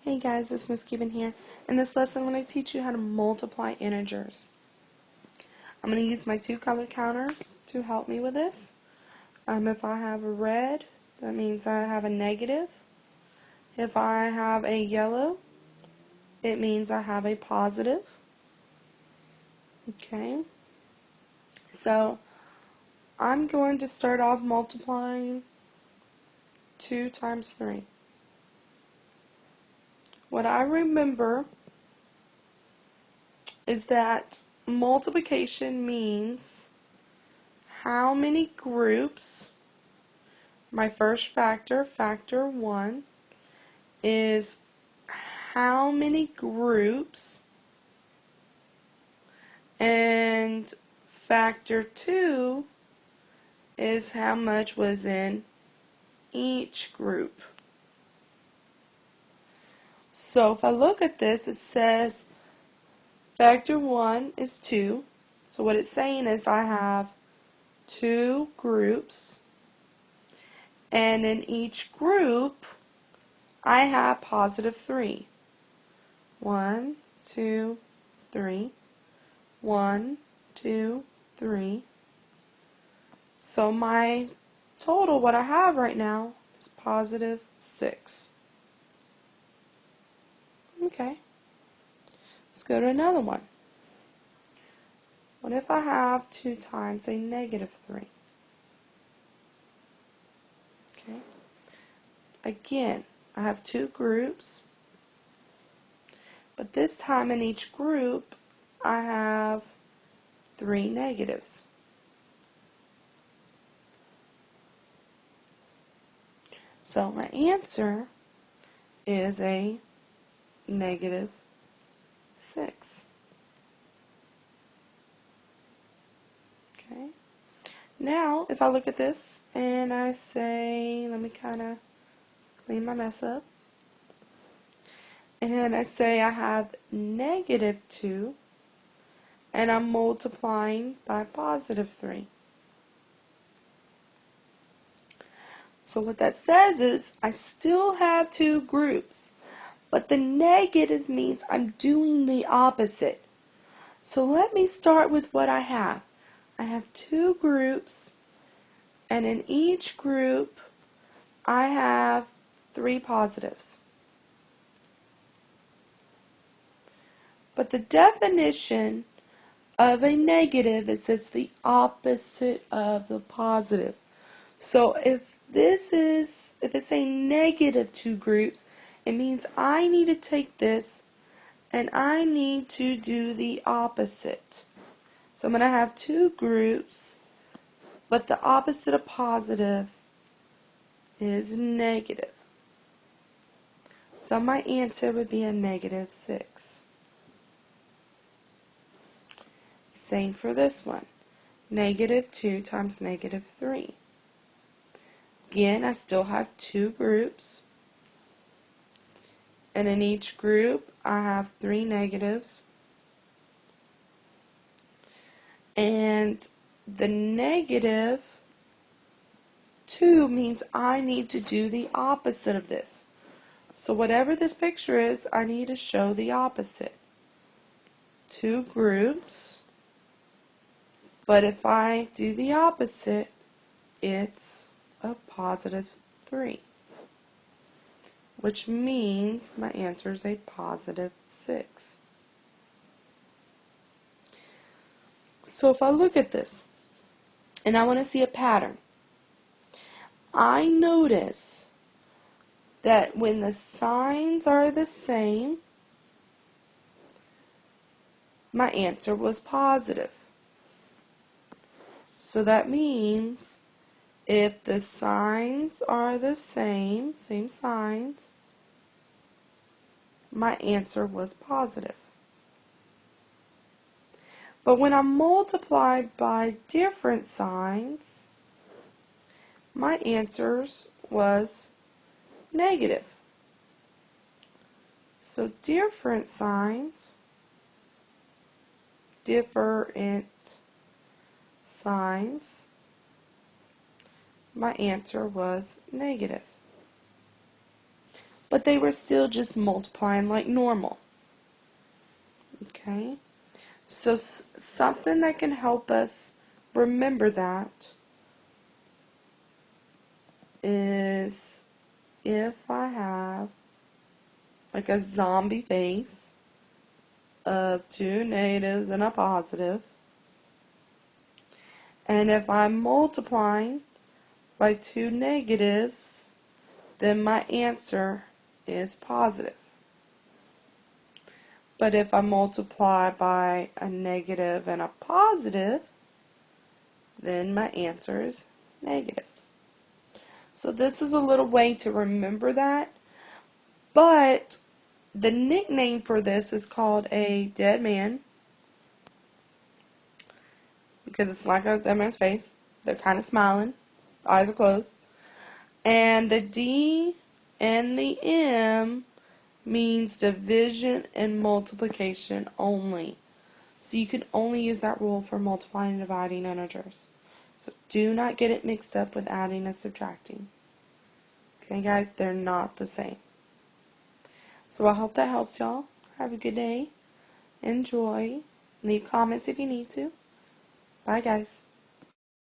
Hey guys, it's Miss Cuban here. In this lesson, I'm going to teach you how to multiply integers. I'm going to use my two color counters to help me with this. If I have a red, that means I have a negative. If I have a yellow, it means I have a positive. Okay, so I'm going to start off multiplying 2 times 3. What I remember is that multiplication means how many groups, my first factor, factor 1, is how many groups, and factor 2 is how much was in each group. So if I look at this, it says factor 1 is 2. So what it's saying is I have 2 groups, and in each group I have positive 3. 1, 2, 3. 1, 2, 3. So my total, what I have right now, is positive 6. Okay. Let's go to another one. What if I have 2 times a negative 3? Okay. Again, I have 2 groups, but this time in each group I have 3 negatives. So my answer is a negative 6. Okay. Now, if I look at this and I say, let me kind of clean my mess up. And I say I have negative 2, and I'm multiplying by positive 3. So what that says is I still have 2 groups, but the negative means I'm doing the opposite. So let me start with what I have. I have 2 groups, and in each group I have 3 positives. But the definition of a negative is it's the opposite of the positive. So if it's a negative 2 groups, it means I need to take this and I need to do the opposite. So I'm going to have 2 groups, but the opposite of positive is negative. So my answer would be a negative 6. Same for this one. Negative 2 times negative 3. Again, I still have 2 groups. And in each group, I have 3 negatives. And the negative 2 means I need to do the opposite of this. So whatever this picture is, I need to show the opposite. 2 groups. But if I do the opposite, it's a positive 3. Which means my answer is a positive 6. So if I look at this, and I want to see a pattern, I notice that when the signs are the same, my answer was positive. So that means if the signs are the same signs, my answer was positive. But when I multiplied by different signs, my answers was negative. So different signs, my answer was negative. but they were still just multiplying like normal. Okay? So something that can help us remember that is if I have like a zombie face of two negatives and a positive, and if I'm multiplying by two negatives, then my answer is positive. But if I multiply by a negative and a positive, then my answer is negative. So this is a little way to remember that. But the nickname for this is called a dead man, because it's like a dead man's face. They're kind of smiling. Eyes are closed. And the D and the M means division and multiplication only. So you can only use that rule for multiplying and dividing integers. So do not get it mixed up with adding and subtracting. Okay, guys, they're not the same. So I hope that helps y'all. Have a good day. Enjoy. Leave comments if you need to. Bye, guys.